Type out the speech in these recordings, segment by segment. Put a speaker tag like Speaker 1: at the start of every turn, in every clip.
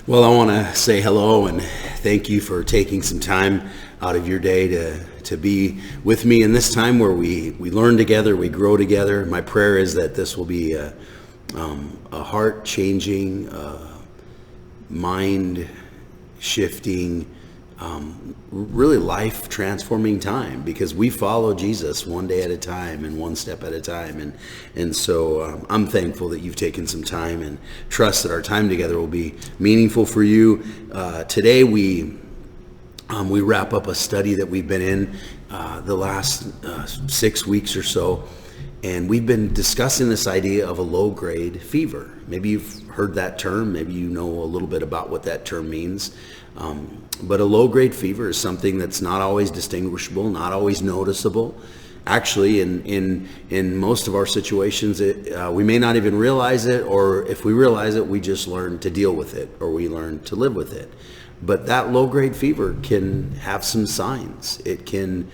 Speaker 1: Well, I want to say hello and thank you for taking some time out of your day to be with me in this time where we learn together, we grow together. My prayer is that this will be a heart-changing, mind-shifting, really life-transforming time, because we follow Jesus one day at a time and one step at a time. And so I'm thankful that you've taken some time and trust that our time together will be meaningful for you. Today we wrap up a study that we've been in the last 6 weeks or so. And we've been discussing this idea of a low-grade fever. Maybe you've heard that term. Maybe you know a little bit about what that term means. But a low-grade fever is something that's not always distinguishable, not always noticeable. Actually, in most of our situations, we may not even realize it, or if we realize it, we just learn to deal with it, or we learn to live with it. But that low-grade fever can have some signs. It can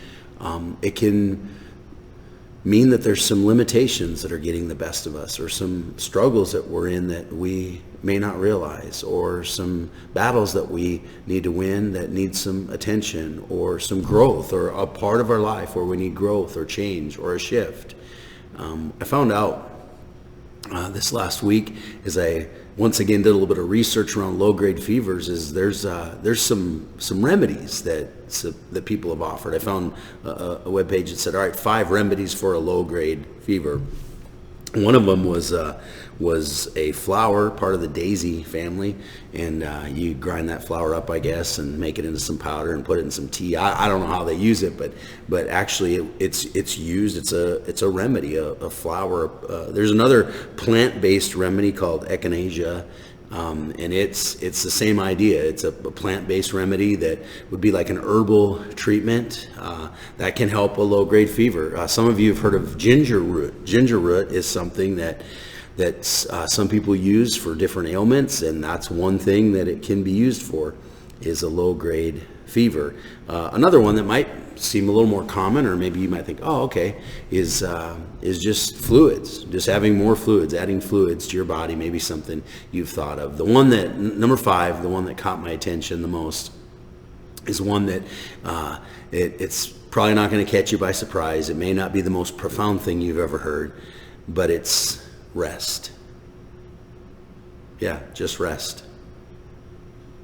Speaker 1: mean that there's some limitations that are getting the best of us, or some struggles that we're in that we may not realize, or some battles that we need to win that need some attention, or some growth, or a part of our life where we need growth or change or a shift. I found out this last week, as I once again did a little bit of research around low-grade fevers, is there's some remedies that people have offered. I found a webpage that said, all right, 5 remedies for a low-grade fever. One of them was a flower, part of the daisy family, and you grind that flower up, I guess, and make it into some powder and put it in some tea. I don't know how they use it, but actually it's used. It's a remedy, a flower. There's another plant-based remedy called Echinacea, and it's the same idea. It's a plant-based remedy that would be like an herbal treatment that can help a low-grade fever. Some of you have heard of ginger root. Ginger root is something that some people use for different ailments, and that's one thing that it can be used for, is a low-grade fever. Another one that might seem a little more common, or maybe you might think, oh, okay, is just fluids, just having more fluids, adding fluids to your body, maybe something you've thought of. The one that, number 5, the one that caught my attention the most, is one that it's probably not going to catch you by surprise. It may not be the most profound thing you've ever heard, but it's rest. Yeah, just rest.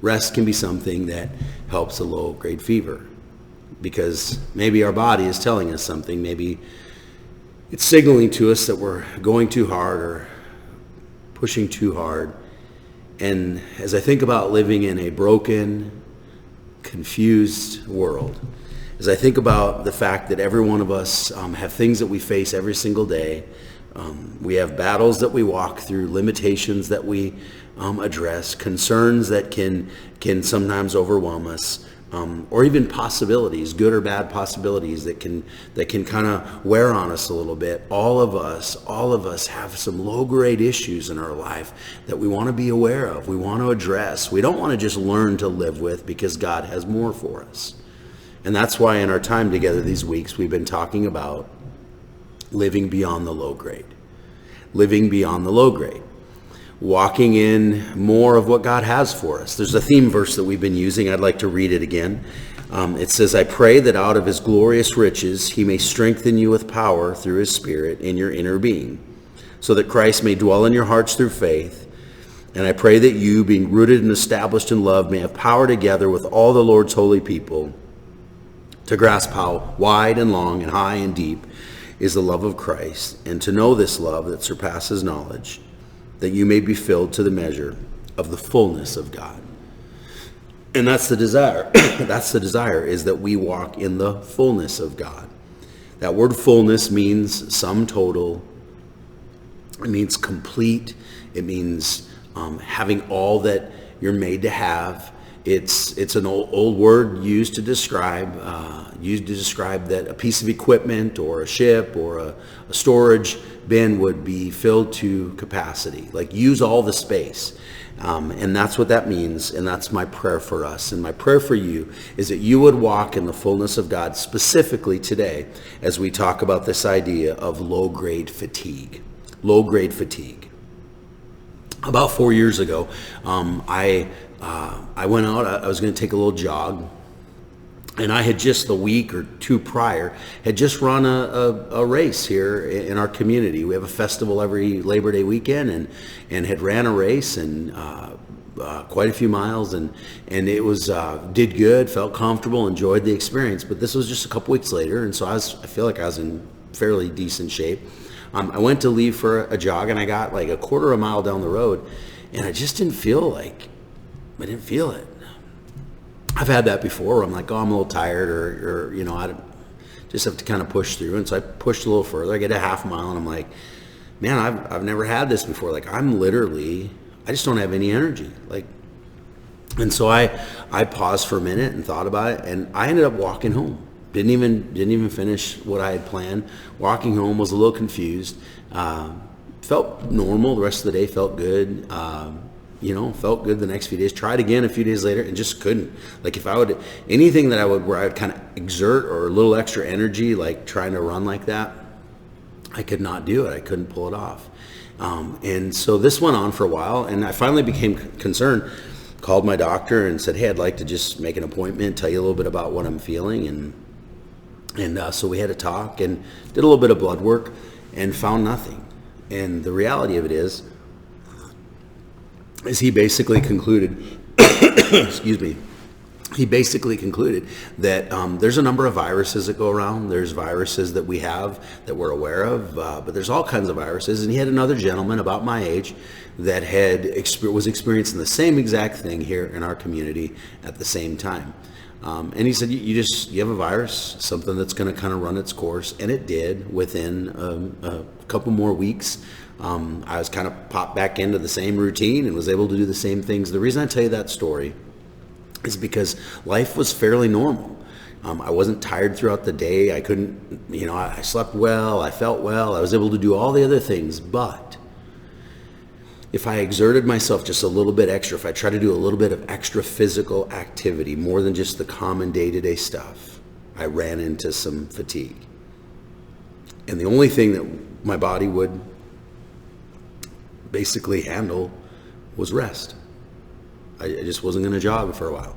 Speaker 1: Rest can be something that helps a low-grade fever, because maybe our body is telling us something. Maybe it's signaling to us that we're going too hard or pushing too hard. And as I think about living in a broken, confused world, as I think about the fact that every one of us have things that we face every single day, we have battles that we walk through, limitations that we address, concerns that can sometimes overwhelm us, or even possibilities, good or bad possibilities that can kind of wear on us a little bit. All of us have some low-grade issues in our life that we want to be aware of, we want to address. We don't want to just learn to live with, because God has more for us. And that's why in our time together these weeks, we've been talking about living beyond the low grade. Living beyond the low grade. Walking in more of what God has for us. There's a theme verse that we've been using. I'd like to read it again. It says, I pray that out of his glorious riches he may strengthen you with power through his Spirit in your inner being, so that Christ may dwell in your hearts through faith. And I pray that you, being rooted and established in love, may have power together with all the Lord's holy people to grasp how wide and long and high and deep is the love of Christ, and to know this love that surpasses knowledge, that you may be filled to the measure of the fullness of God. And that's the desire. That's the desire, is that we walk in the fullness of God. That word fullness means sum total. It means complete. It means having all that you're made to have. It's an old word used to describe that a piece of equipment or a ship or a storage bin would be filled to capacity, like use all the space. And that's what that means, and that's my prayer for us. And my prayer for you is that you would walk in the fullness of God, specifically today as we talk about this idea of low-grade fatigue. Low-grade fatigue. About 4 years ago, I I went out, I was going to take a little jog, and I had just the week or two prior had just run a race here in our community. We have a festival every Labor Day weekend, and had ran a race and quite a few miles, and it was did good, felt comfortable, enjoyed the experience. But this was just a couple weeks later, and so I feel like I was in fairly decent shape. I went to leave for a jog, and I got like a quarter of a mile down the road, and I just didn't feel like, I didn't feel it. I've had that before where I'm like, oh, I'm a little tired, or you know, I just have to kind of push through. And so I pushed a little further. I get a half mile, and I'm like, man, I've never had this before. Like, I just don't have any energy. Like, and so I paused for a minute and thought about it, and I ended up walking home. Didn't even finish what I had planned. Walking home, was a little confused. Felt normal. The rest of the day felt good. Felt good the next few days. Tried again a few days later and just couldn't. Like, if I would, anything that where I would kind of exert or a little extra energy, like trying to run like that, I could not do it. I couldn't pull it off. And so this went on for a while, and I finally became concerned. Called my doctor and said, hey, I'd like to just make an appointment, tell you a little bit about what I'm feeling. And so we had a talk and did a little bit of blood work and found nothing. And the reality of it is he basically concluded, excuse me, he basically concluded that there's a number of viruses that go around. There's viruses that we have that we're aware of, but there's all kinds of viruses. And he had another gentleman about my age that was experiencing the same exact thing here in our community at the same time. And he said, you have a virus, something that's going to kind of run its course. And it did within a couple more weeks. I was kind of popped back into the same routine and was able to do the same things. The reason I tell you that story is because life was fairly normal. I wasn't tired throughout the day. I couldn't, I slept well, I felt well, I was able to do all the other things. But if I exerted myself just a little bit extra, if I tried to do a little bit of extra physical activity, more than just the common day-to-day stuff, I ran into some fatigue. And the only thing that my body would basically handle was rest. I just wasn't going to jog for a while.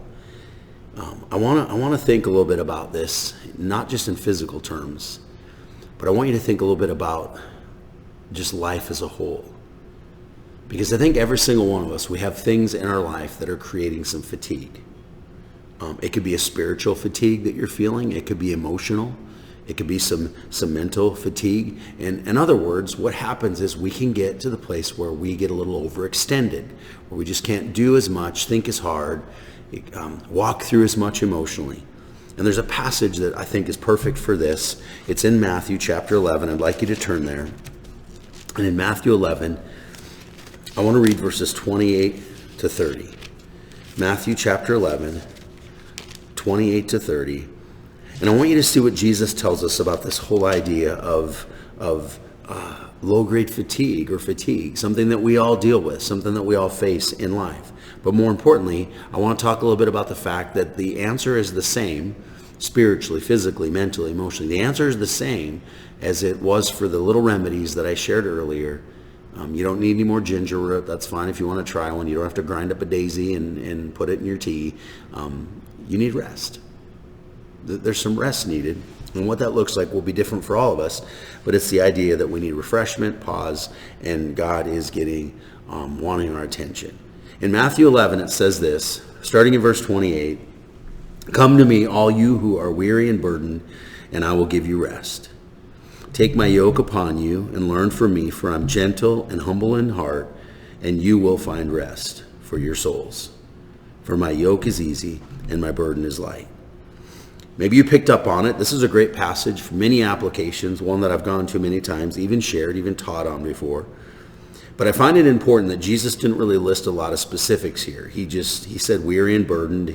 Speaker 1: I want to think a little bit about this, not just in physical terms, but I want you to think a little bit about just life as a whole. Because I think every single one of us, we have things in our life that are creating some fatigue. It could be a spiritual fatigue that you're feeling. It could be emotional. It could be some mental fatigue. And in other words, what happens is we can get to the place where we get a little overextended, where we just can't do as much, think as hard, walk through as much emotionally. And there's a passage that I think is perfect for this. It's in Matthew chapter 11. I'd like you to turn there. And in Matthew 11, I want to read verses 28 to 30. Matthew chapter 11, 28 to 30. And I want you to see what Jesus tells us about this whole idea of low-grade fatigue or fatigue, something that we all deal with, something that we all face in life. But more importantly, I want to talk a little bit about the fact that the answer is the same spiritually, physically, mentally, emotionally. The answer is the same as it was for the little remedies that I shared earlier. You don't need any more ginger root. That's fine if you want to try one. You don't have to grind up a daisy and put it in your tea. You need rest. There's some rest needed. And what that looks like will be different for all of us. But it's the idea that we need refreshment, pause, and God is wanting our attention. In Matthew 11, it says this, starting in verse 28, "Come to me, all you who are weary and burdened, and I will give you rest. Take my yoke upon you and learn from me, for I'm gentle and humble in heart, and you will find rest for your souls. For my yoke is easy and my burden is light." Maybe you picked up on it. This is a great passage for many applications, one that I've gone to many times, even shared, even taught on before. But I find it important that Jesus didn't really list a lot of specifics here. He said weary and burdened.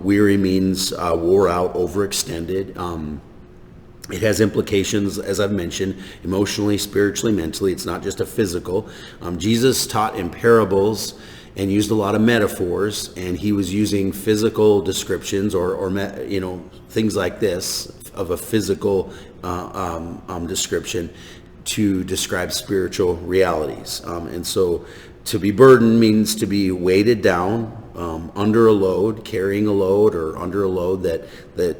Speaker 1: Weary means wore out, overextended. It has implications, as I've mentioned, emotionally, spiritually, mentally. It's not just a physical. Jesus taught in parables and used a lot of metaphors, and he was using physical descriptions or things like this of a physical description to describe spiritual realities. And so to be burdened means to be weighted down under a load, carrying a load, or under a load that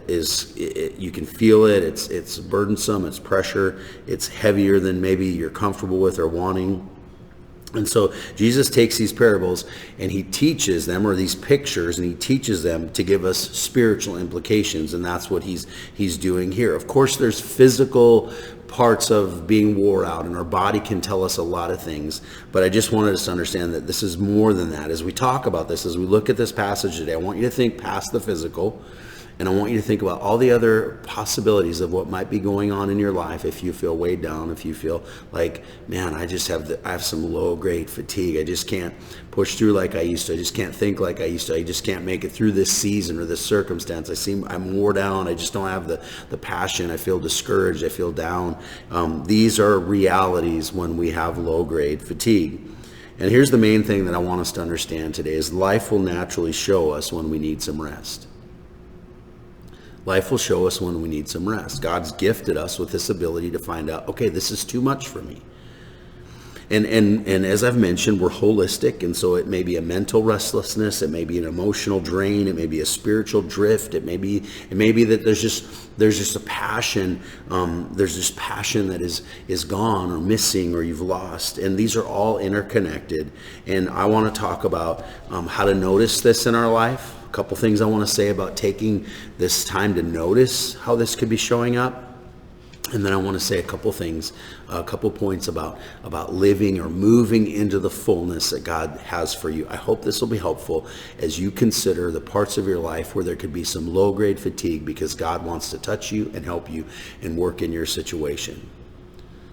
Speaker 1: is, you can feel it, it's burdensome, it's pressure, it's heavier than maybe you're comfortable with or wanting. And so Jesus takes these parables and he teaches them, or these pictures, and he teaches them to give us spiritual implications, and that's what he's doing here. Of course, there's physical parts of being wore out, and our body can tell us a lot of things, but I just wanted us to understand that this is more than that. As we talk about this, as we look at this passage today, I want you to think past the physical, and I want you to think about all the other possibilities of what might be going on in your life. If you feel weighed down, if you feel like, man, I have some low grade fatigue. I just can't push through like I used to. I just can't think like I used to. I just can't make it through this season or this circumstance. I'm wore down. I just don't have the passion. I feel discouraged. I feel down. These are realities when we have low grade fatigue. And here's the main thing that I want us to understand today is life will naturally show us when we need some rest. Life will show us when we need some rest. God's gifted us with this ability to find out, okay, this is too much for me. And as I've mentioned, we're holistic, and so it may be a mental restlessness, it may be an emotional drain, it may be a spiritual drift, it may be that there's just a passion, there's this passion that is gone or missing or you've lost, and these are all interconnected. And I want to talk about how to notice this in our life. A couple things I want to say about taking this time to notice how this could be showing up. And then I want to say a couple things, a couple points about living or moving into the fullness that God has for you. I hope this will be helpful as you consider the parts of your life where there could be some low-grade fatigue, because God wants to touch you and help you and work in your situation.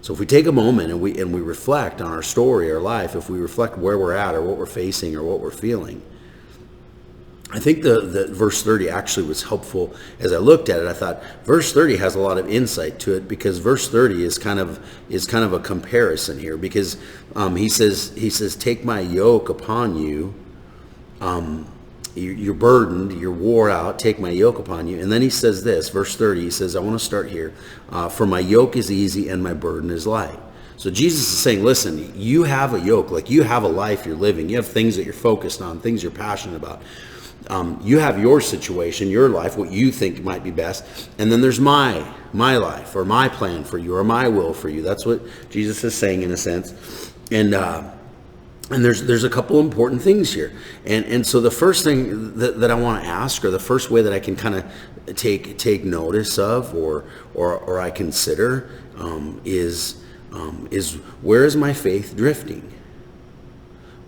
Speaker 1: So if we take a moment and we reflect on our story, our life, if we reflect where we're at or what we're facing or what we're feeling, I think the verse 30 actually was helpful. As I looked at it, I thought verse 30 has a lot of insight to it, because verse 30 is kind of a comparison here, because he says take my yoke upon you. You're burdened, you're wore out, take my yoke upon you. And then he says this, verse 30, he says, I want to start here. For my yoke is easy and my burden is light. So Jesus is saying, listen, you have a yoke, like you have a life you're living. You have things that you're focused on, things you're passionate about. You have your situation, your life, what you think might be best, and then there's my life, or my plan for you, or my will for you. That's what Jesus is saying in a sense. And there's a couple important things here. And so the first thing that I want to ask, or the first way that I can kind of take notice of, or I consider, is where is my faith drifting?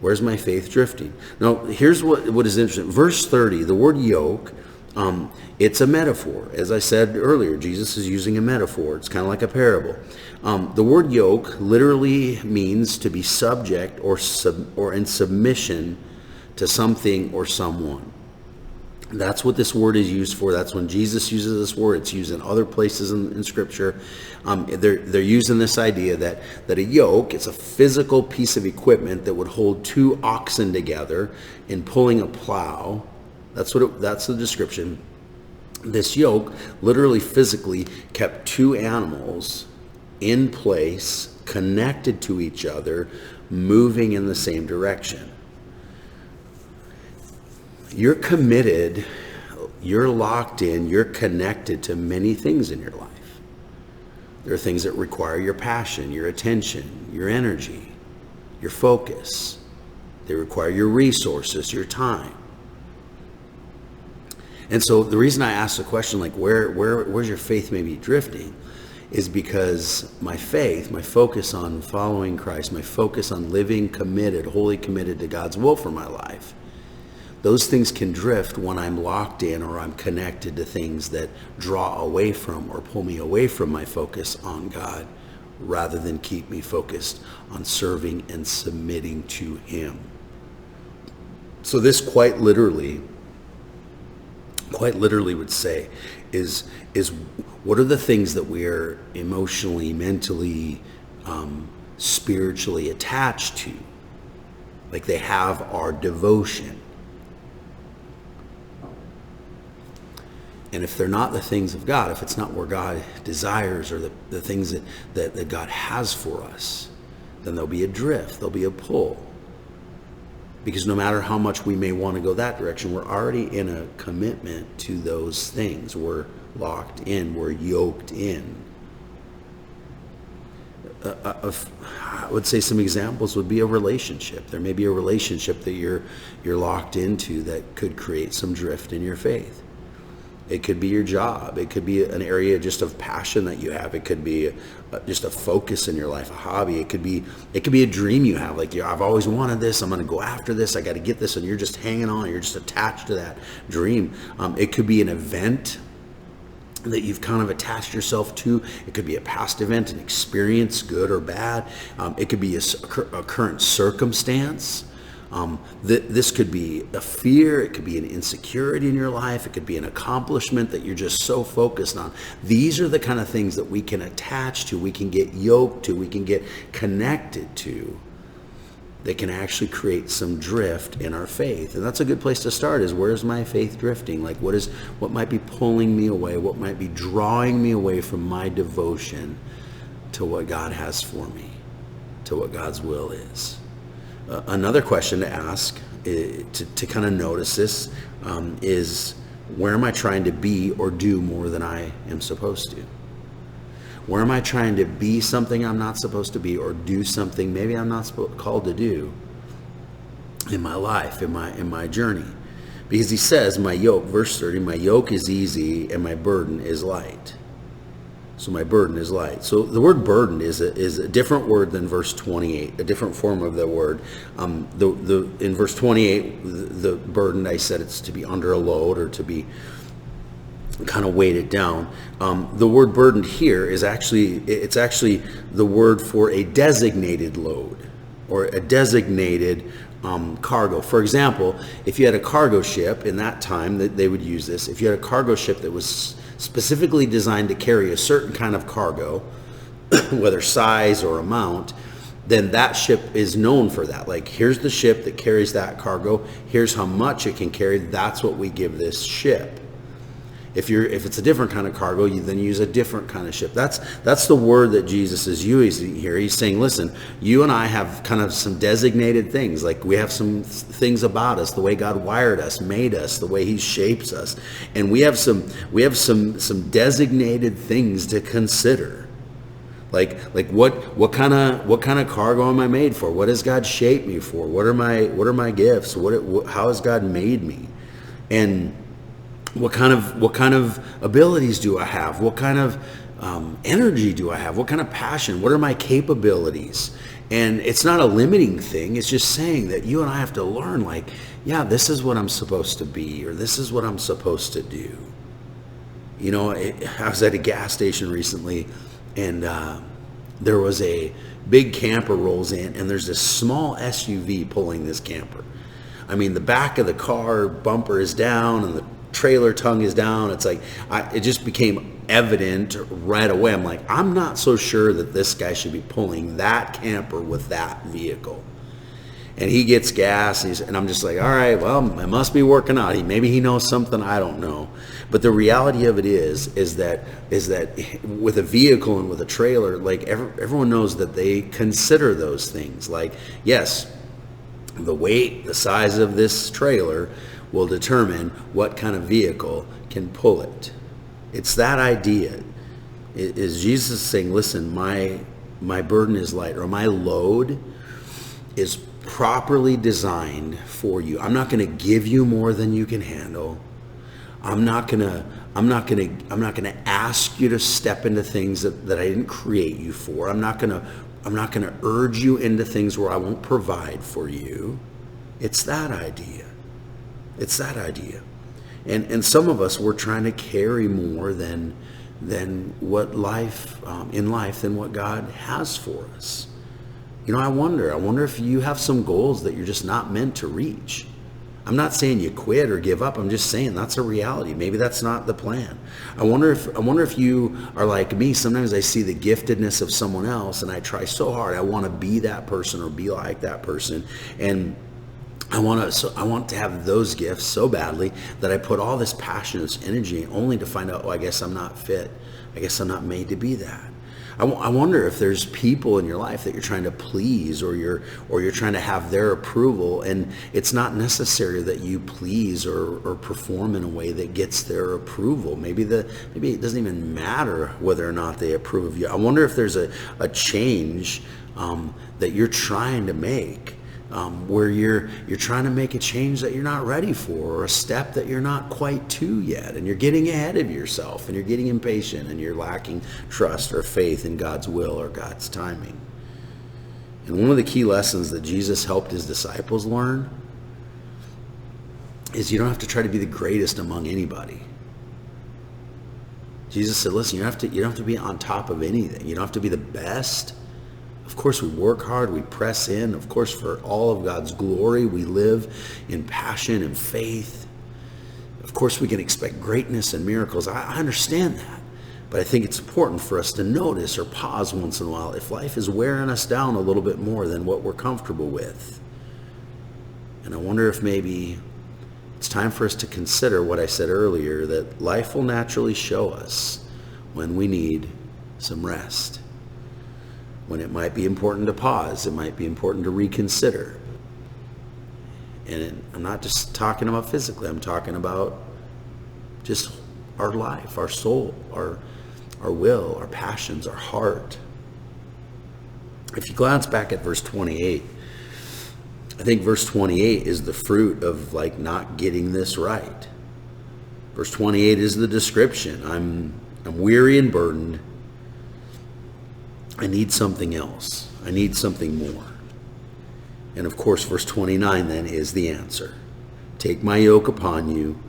Speaker 1: Where's my faith drifting? Now, here's what is interesting. Verse 30, the word yoke, it's a metaphor. As I said earlier, Jesus is using a metaphor. It's kind of like a parable. The word yoke literally means to be subject or in submission to something or someone. That's what this word is used for. That's when Jesus uses this word. It's used in other places in Scripture. They're using this idea that a yoke, it's a physical piece of equipment that would hold two oxen together in pulling a plow. That's the description. This yoke literally physically kept two animals in place, connected to each other, moving in the same direction. You're committed, you're locked in, you're connected to many things in your life. There are things that require your passion, your attention, your energy, your focus. They require your resources, your time. And so the reason I ask the question, like where's your faith maybe drifting, is because my faith, my focus on following Christ, my focus on living committed, wholly committed to God's will for my life, those things can drift when I'm locked in or I'm connected to things that draw away from or pull me away from my focus on God, rather than keep me focused on serving and submitting to Him. So this quite literally would say is what are the things that we are emotionally, mentally, spiritually attached to? Like they have our devotion. And if they're not the things of God, if it's not where God desires or the things that God has for us, then there'll be a drift, there'll be a pull. Because no matter how much we may want to go that direction, we're already in a commitment to those things. We're locked in, we're yoked in. I would say some examples would be a relationship. There may be a relationship that you're locked into that could create some drift in your faith. It could be your job. It could be an area just of passion that you have. It could be just a focus in your life, a hobby. It could be a dream you have. Like, I've always wanted this. I'm going to go after this. I got to get this. And you're just hanging on. You're just attached to that dream. It could be an event that you've kind of attached yourself to. It could be a past event, an experience, good or bad. It could be a current circumstance. This could be a fear. It could be an insecurity in your life. It could be an accomplishment that you're just so focused on. These are the kind of things that we can attach to, we can get yoked to, we can get connected to. They can actually create some drift in our faith. And that's a good place to start, is where's my faith drifting? Like, what might be pulling me away? What might be drawing me away from my devotion to what God has for me, to what God's will is? Another question to ask, to kind of notice this, is where am I trying to be or do more than I am supposed to? Where am I trying to be something I'm not supposed to be, or do something maybe I'm not called to do in my life, in my journey? Because he says, my yoke, verse 30, my yoke is easy and my burden is light. So my burden is light. So the word burden is a different word than verse 28, a different form of the word. In verse 28, the burden, I said it's to be under a load or to be kind of weighted down. The word burdened here is actually the word for a designated load or a designated cargo. For example, if you had a cargo ship in that time, that they would use this. If you had a cargo ship that was specifically designed to carry a certain kind of cargo, whether size or amount, then that ship is known for that. Like, here's the ship that carries that cargo. Here's how much it can carry. That's what we give this ship. If it's a different kind of cargo, you then use a different kind of ship. That's the word that Jesus is using here. He's saying, listen, you and I have kind of some designated things. Like, we have some things about us, the way God wired us, made us, the way he shapes us. And we have some designated things to consider. Like what kind of cargo am I made for? What has God shaped me for? What are my gifts? How has God made me? And what kind of abilities do I have? What kind of energy do I have? What kind of passion? What are my capabilities? And it's not a limiting thing. It's just saying that you and I have to learn, like, yeah, this is what I'm supposed to be, or this is what I'm supposed to do. You know, I was at a gas station recently, and there was a big camper rolls in, and there's this small SUV pulling this camper. I mean, the back of the car bumper is down, and the trailer tongue is down. It's like, it just became evident right away. I'm like, I'm not so sure that this guy should be pulling that camper with that vehicle. And he gets gas, and I'm just like, all right, well, it must be working out. Maybe he knows something I don't know. But the reality of it is that with a vehicle and with a trailer, like, everyone knows that they consider those things. Like, yes, the weight, the size of this trailer will determine what kind of vehicle can pull it. It's that idea. Is Jesus saying, listen, my burden is light, or my load is properly designed for you. I'm not going to give you more than you can handle. I'm not going to ask you to step into things that I didn't create you for. I'm not going to urge you into things where I won't provide for you. It's that idea. It's that idea. And some of us, we're trying to carry more than what life, than what God has for us. You know, I wonder if you have some goals that you're just not meant to reach. I'm not saying you quit or give up. I'm just saying that's a reality. Maybe that's not the plan. I wonder if you are like me. Sometimes I see the giftedness of someone else, and I try so hard. I want to be that person or be like that person, and I want to have those gifts so badly that I put all this passion, this energy, only to find out, oh, I guess I'm not fit. I guess I'm not made to be that. I wonder if there's people in your life that you're trying to please, or you're trying to have their approval, and it's not necessary that you please or perform in a way that gets their approval. Maybe it doesn't even matter whether or not they approve of you. I wonder if there's a change that you're trying to make, where you're trying to make a change that you're not ready for, or a step that you're not quite to yet, and you're getting ahead of yourself, and you're getting impatient, and you're lacking trust or faith in God's will or God's timing. And one of the key lessons that Jesus helped his disciples learn is you don't have to try to be the greatest among anybody. Jesus said, listen, you don't have to be on top of anything. You don't have to be the best. Of course, we work hard, we press in. Of course, for all of God's glory, we live in passion and faith. Of course, we can expect greatness and miracles. I understand that. But I think it's important for us to notice or pause once in a while if life is wearing us down a little bit more than what we're comfortable with. And I wonder if maybe it's time for us to consider what I said earlier, that life will naturally show us when we need some rest. When it might be important to pause, it might be important to reconsider. And I'm not just talking about physically, I'm talking about just our life, our soul, our will, our passions, our heart. If you glance back at verse 28, I think verse 28 is the fruit of not getting this right. Verse 28 is the description. I'm weary and burdened. I need something else. I need something more. And of course, verse 29 then is the answer. Take my yoke upon you,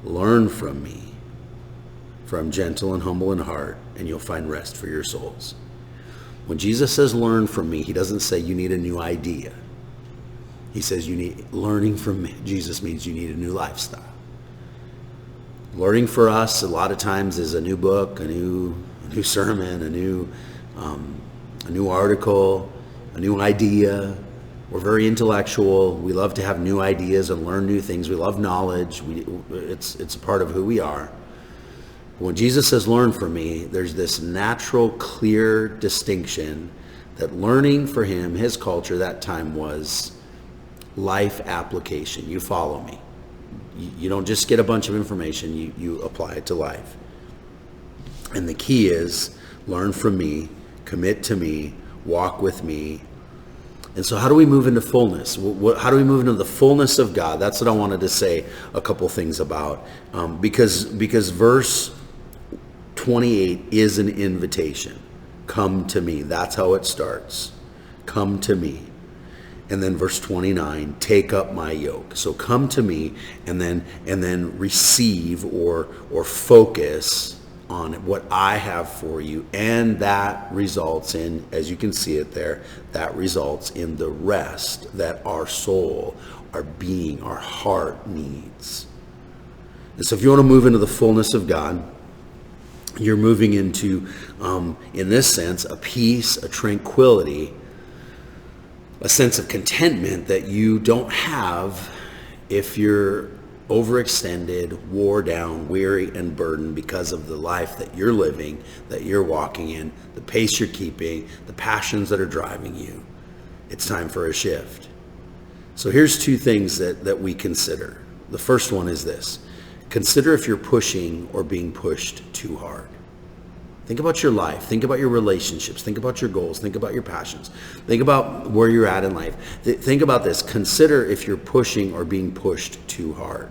Speaker 1: learn from me, for I'm gentle and humble in heart, and you'll find rest for your souls. When Jesus says learn from me, he doesn't say you need a new idea. He says you need learning from me. Jesus means you need a new lifestyle. Learning for us a lot of times is a new book, a new sermon, a new article, a new idea. We're very intellectual. We love to have new ideas and learn new things. We love knowledge. It's a part of who we are. When Jesus says learn from me, there's this natural, clear distinction that learning for him, his culture, that time was life application. You follow me. You don't just get a bunch of information, you apply it to life. And the key is learn from me, commit to me, walk with me. And so how do we move into fullness? How do we move into the fullness of God? That's what I wanted to say a couple things about. Because verse 28 is an invitation. Come to me. That's how it starts. Come to me. And then verse 29, take up my yoke. So come to me and then receive or focus on what I have for you. And that results in, as you can see it there, that results in the rest that our soul, our being, our heart needs. And so if you want to move into the fullness of God, you're moving into, in this sense, a peace, a tranquility, a sense of contentment that you don't have if you're overextended, wore down, weary, and burdened because of the life that you're living, that you're walking in, the pace you're keeping, the passions that are driving you. It's time for a shift. So here's two things that we consider. The first one is this. Consider if you're pushing or being pushed too hard. Think about your life. Think about your relationships. Think about your goals. Think about your passions. Think about where you're at in life. Think about this. Consider if you're pushing or being pushed too hard.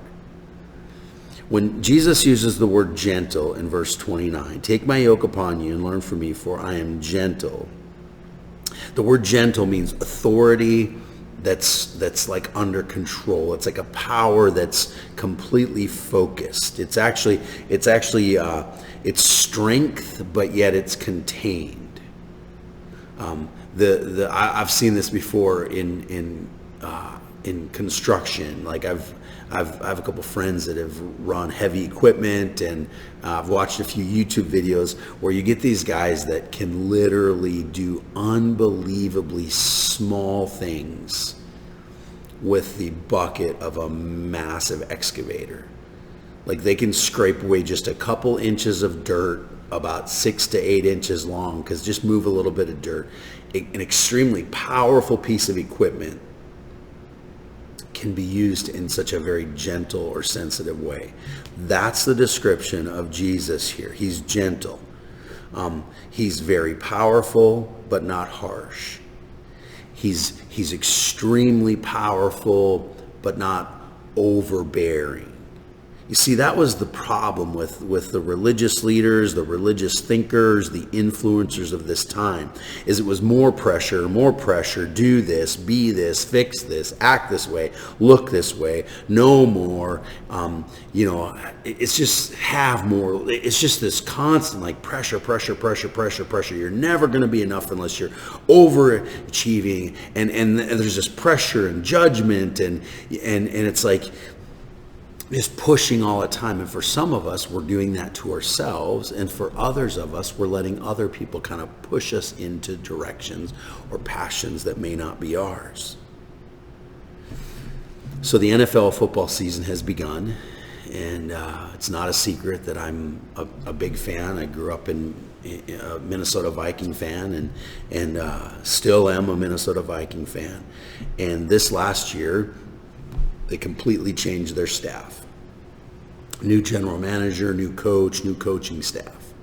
Speaker 1: When Jesus uses the word gentle in verse 29, take my yoke upon you and learn from me, for I am gentle. The word gentle means authority that's like under control. It's like a power that's completely focused. It's strength, but yet it's contained. I've seen this before in construction. Like I have a couple friends that have run heavy equipment, and I've watched a few YouTube videos where you get these guys that can literally do unbelievably small things with the bucket of a massive excavator. Like they can scrape away just a couple inches of dirt about 6 to 8 inches long, because just move a little bit of dirt. An extremely powerful piece of equipment can be used in such a very gentle or sensitive way. That's the description of Jesus here. He's gentle. He's very powerful, but not harsh. He's extremely powerful, but not overbearing. You see, that was the problem with the religious leaders, the religious thinkers, the influencers of this time, is it was more pressure, do this, be this, fix this, act this way, look this way, know more, it's just have more. It's just this constant like pressure. You're never going to be enough unless you're overachieving, and there's this pressure and judgment, and it's like, just pushing all the time. And for some of us, we're doing that to ourselves. And for others of us, we're letting other people kind of push us into directions or passions that may not be ours. So the NFL football season has begun. And it's not a secret that I'm a big fan. I grew up in a Minnesota Viking fan, and still am a Minnesota Viking fan. And this last year, they completely changed their staff. New general manager, new coach, new coaching staff.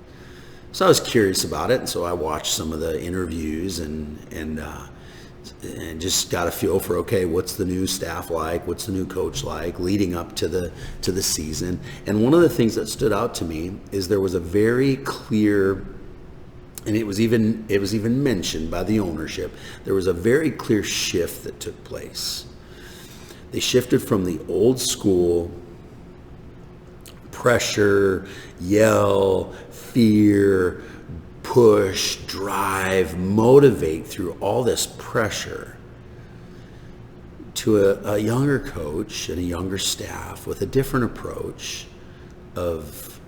Speaker 1: So I was curious about it, and so I watched some of the interviews and just got a feel for, okay, what's the new staff like? What's the new coach like leading up to the season? And one of the things that stood out to me is there was a very clear, and it was even mentioned by the ownership, there was a very clear shift that took place. They shifted from the old school pressure, yell, fear, push, drive, motivate through all this pressure to a younger coach and a younger staff with a different approach of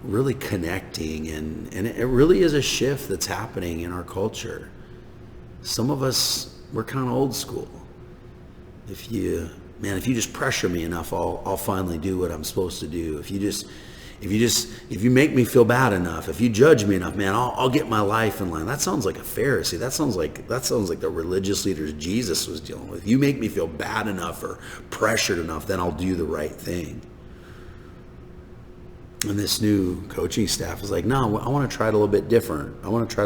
Speaker 1: really connecting. And it really is a shift that's happening in our culture. Some of us, we're kind of old school. If you just pressure me enough, I'll finally do what I'm supposed to do. If you make me feel bad enough, if you judge me enough, man, I'll get my life in line. That sounds like a Pharisee. That sounds like the religious leaders Jesus was dealing with. If you make me feel bad enough or pressured enough, then I'll do the right thing. And this new coaching staff is like, no, I want to try it a little bit different. I want to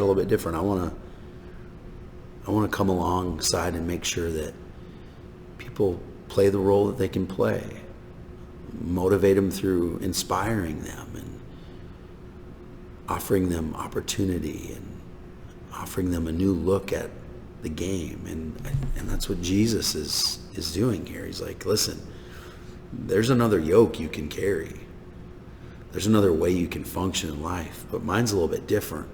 Speaker 1: come alongside and make sure that people play the role that they can play, motivate them through inspiring them and offering them opportunity and offering them a new look at the game. And that's what Jesus is doing here. He's like, listen, there's another yoke you can carry. There's another way you can function in life, but mine's a little bit different.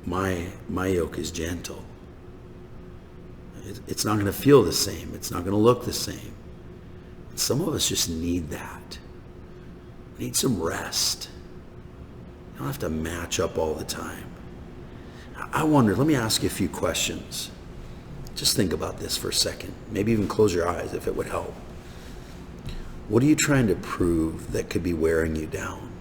Speaker 1: My yoke is gentle. It's not going to feel the same. It's not going to look the same. And some of us just need that. We need some rest. You don't have to match up all the time. I wonder, let me ask you a few questions. Just think about this for a second. Maybe even close your eyes if it would help. What are you trying to prove that could be wearing you down?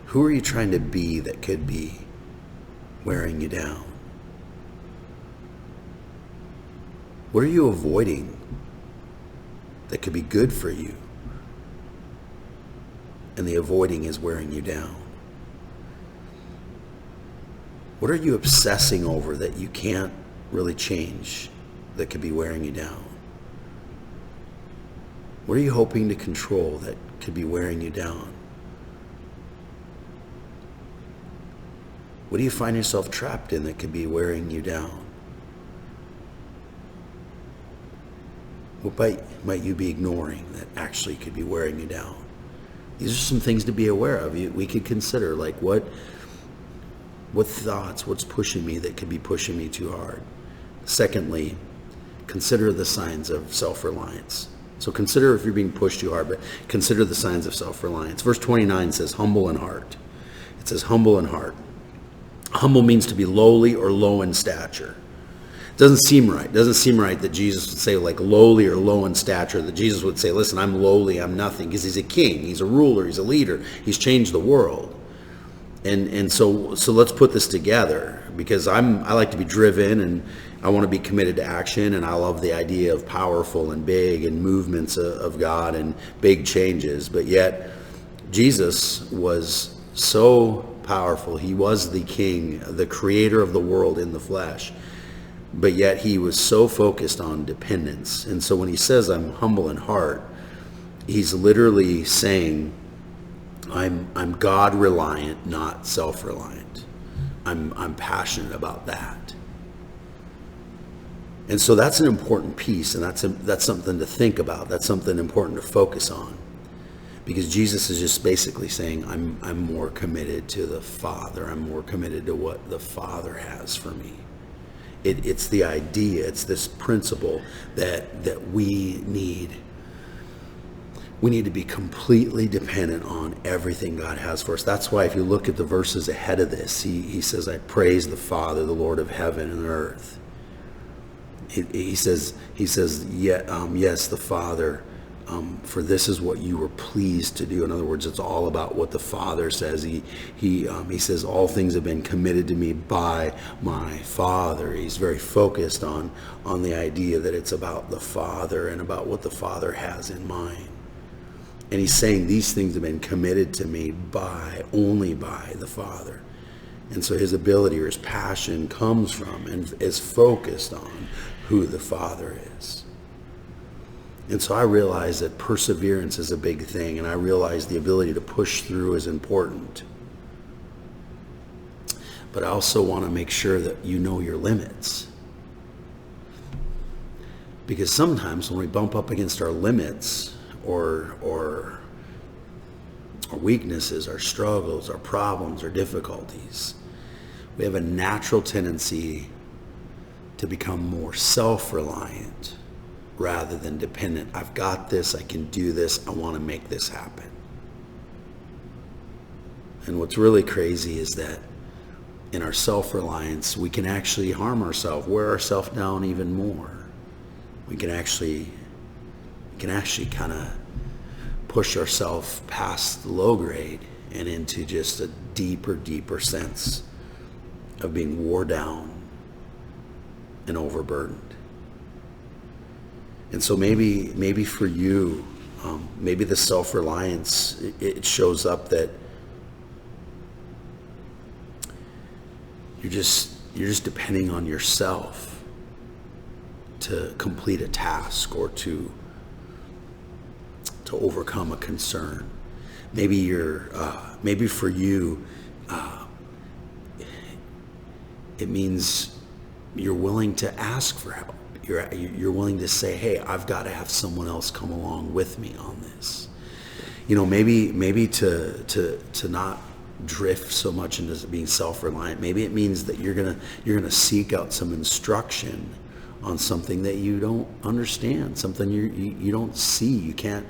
Speaker 1: Who are you trying to be that could be wearing you down? What are you avoiding that could be good for you? And the avoiding is wearing you down. What are you obsessing over that you can't really change that could be wearing you down? What are you hoping to control that could be wearing you down? What do you find yourself trapped in that could be wearing you down? What might you be ignoring that actually could be wearing you down? These are some things to be aware of. We could consider, like, what thoughts, what's pushing me that could be pushing me too hard? Secondly, consider the signs of self-reliance. So consider if you're being pushed too hard, but consider the signs of self-reliance. Verse 29 says, humble in heart. It says, humble in heart. Humble means to be lowly or low in stature. Doesn't seem right. Doesn't seem right that Jesus would say like lowly or low in stature, that Jesus would say, listen, I'm lowly, I'm nothing, because he's a king, he's a ruler, he's a leader, he's changed the world. And so let's put this together, because I like to be driven, and I want to be committed to action, and I love the idea of powerful and big and movements of God and big changes. But yet Jesus was so powerful. He was the king, the creator of the world in the flesh. But yet he was so focused on dependence. And so when he says, I'm humble in heart, he's literally saying, I'm God reliant, not self-reliant. I'm passionate about that. And so that's an important piece, and that's something to think about. That's something important to focus on. Because Jesus is just basically saying, I'm more committed to the Father. I'm more committed to what the Father has for me. It's the idea, it's this principle that we need. We need to be completely dependent on everything God has for us. That's why if you look at the verses ahead of this, he says, I praise the Father, the Lord of heaven and earth. He says, yes, the Father, for this is what you were pleased to do. In other words, it's all about what the Father says. He says, all things have been committed to me by my Father. He's very focused on the idea that it's about the Father and about what the Father has in mind. And he's saying these things have been committed to me only by the Father. And so his ability or his passion comes from and is focused on who the Father is. And so I realize that perseverance is a big thing, and I realize the ability to push through is important. But I also want to make sure that you know your limits. Because sometimes when we bump up against our limits or our weaknesses, our struggles, our problems, our difficulties, we have a natural tendency to become more self-reliant rather than dependent. I've got this, I can do this, I want to make this happen. And what's really crazy is that in our self-reliance, we can actually harm ourselves, wear ourselves down even more. We can actually kind of push ourselves past the low grade and into just a deeper sense of being wore down and overburdened. And so maybe for you, maybe the self-reliance, it shows up that you're just depending on yourself to complete a task or to overcome a concern. Maybe for you, it means you're willing to ask for help. You're willing to say, hey, I've got to have someone else come along with me on this. Maybe to not drift so much into being self-reliant. Maybe it means that you're gonna seek out some instruction on something that you don't understand, something you don't see. You can't.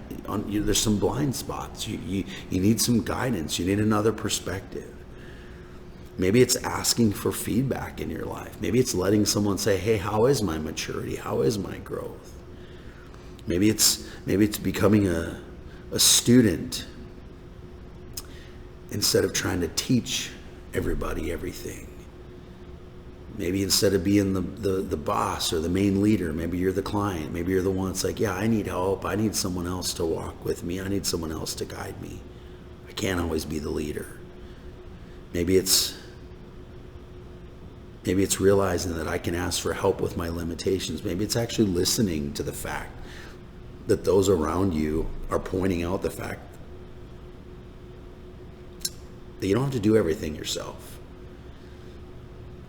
Speaker 1: There's some blind spots. You need some guidance. You need another perspective. Maybe it's asking for feedback in your life. Maybe it's letting someone say, hey, how is my maturity? How is my growth? Maybe it's becoming a student instead of trying to teach everybody everything. Maybe instead of being the boss or the main leader, maybe you're the client. Maybe you're the one that's like, yeah, I need help. I need someone else to walk with me. I need someone else to guide me. I can't always be the leader. Maybe it's realizing that I can ask for help with my limitations. Maybe it's actually listening to the fact that those around you are pointing out the fact that you don't have to do everything yourself.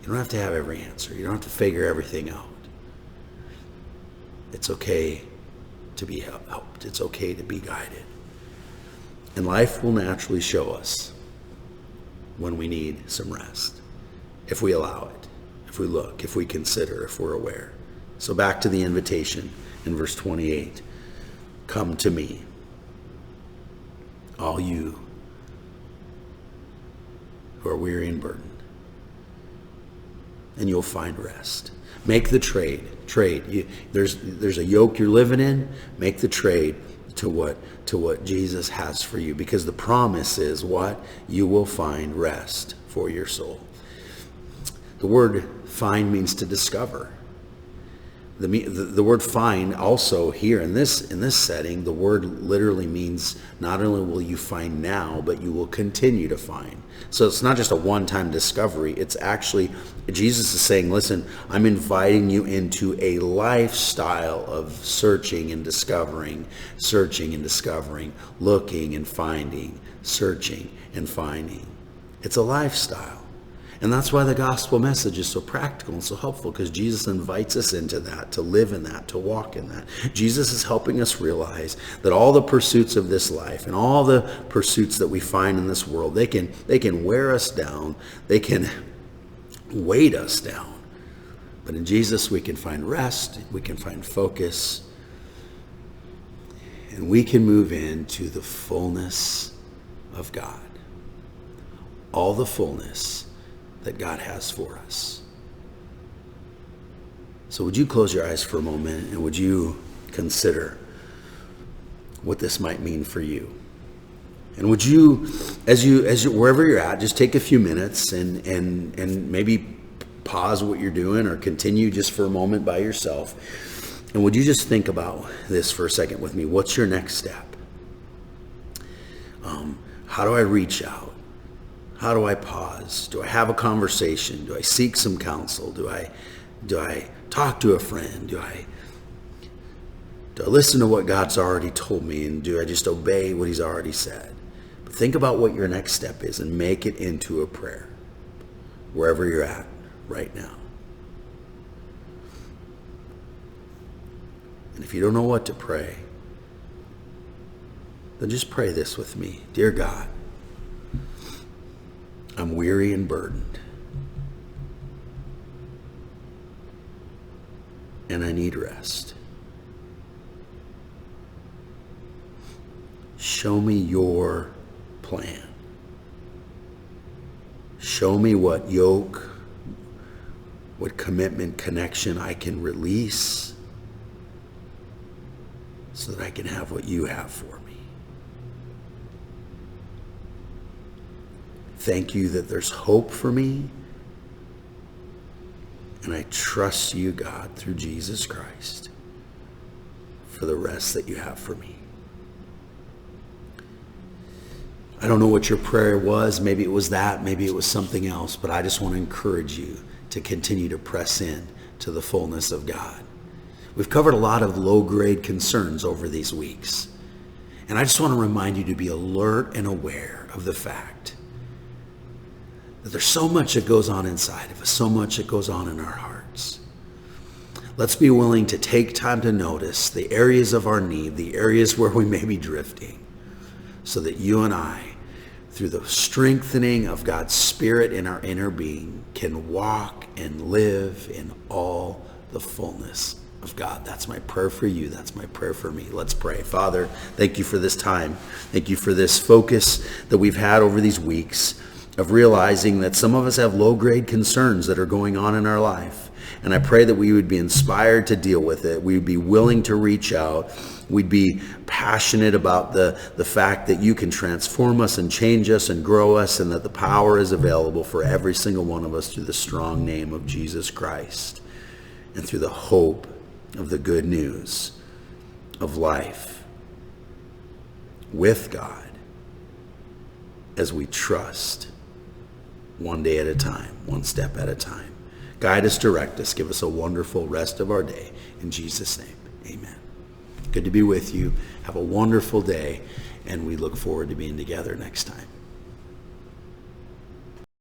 Speaker 1: You don't have to have every answer. You don't have to figure everything out. It's okay to be helped. It's okay to be guided. And life will naturally show us when we need some rest, if we allow it, if we look, if we consider, if we're aware. So back to the invitation in verse 28. Come to me, all you who are weary and burdened, and you'll find rest. Make the trade. There's a yoke you're living in. Make the trade to what Jesus has for you, because the promise is what? You will find rest for your soul. The word find means to discover. The word find also here in this setting, the word literally means not only will you find now, but you will continue to find. So it's not just a one-time discovery. It's actually, Jesus is saying, listen, I'm inviting you into a lifestyle of searching and discovering, looking and finding, searching and finding. It's a lifestyle. And that's why the gospel message is so practical and so helpful, because Jesus invites us into that, to live in that, to walk in that. Jesus is helping us realize that all the pursuits of this life and all the pursuits that we find in this world, they can wear us down, they can weight us down. But in Jesus we can find rest, we can find focus, and we can move into the fullness of God. All the fullness that God has for us. So would you close your eyes for a moment, and would you consider what this might mean for you? And would you, as you wherever you're at, just take a few minutes and maybe pause what you're doing or continue just for a moment by yourself. And would you just think about this for a second with me? What's your next step? How do I reach out? How do I pause? Do I have a conversation? Do I seek some counsel? Do I talk to a friend? Do I listen to what God's already told me, and do I just obey what he's already said? But think about what your next step is and make it into a prayer wherever you're at right now. And if you don't know what to pray, then just pray this with me. Dear God, I'm weary and burdened, and I need rest. Show me your plan. Show me what yoke, what commitment, connection I can release so that I can have what you have for me. Thank you that there's hope for me. And I trust you, God, through Jesus Christ, for the rest that you have for me. I don't know what your prayer was. Maybe it was that. Maybe it was something else. But I just want to encourage you to continue to press in to the fullness of God. We've covered a lot of low-grade concerns over these weeks. And I just want to remind you to be alert and aware of the fact that there's so much that goes on inside of us, so much that goes on in our hearts. Let's be willing to take time to notice the areas of our need, the areas where we may be drifting, so that you and I, through the strengthening of God's Spirit in our inner being, can walk and live in all the fullness of God. That's my prayer for you. That's my prayer for me. Let's pray. Father, thank you for this time. Thank you for this focus that we've had over these weeks of realizing that some of us have low-grade concerns that are going on in our life. And I pray that we would be inspired to deal with it. We would be willing to reach out. We'd be passionate about the fact that you can transform us and change us and grow us, and that the power is available for every single one of us through the strong name of Jesus Christ and through the hope of the good news of life with God as we trust one day at a time, one step at a time. Guide us, direct us, give us a wonderful rest of our day. In Jesus' name, amen. Good to be with you. Have a wonderful day, and we look forward to being together next time.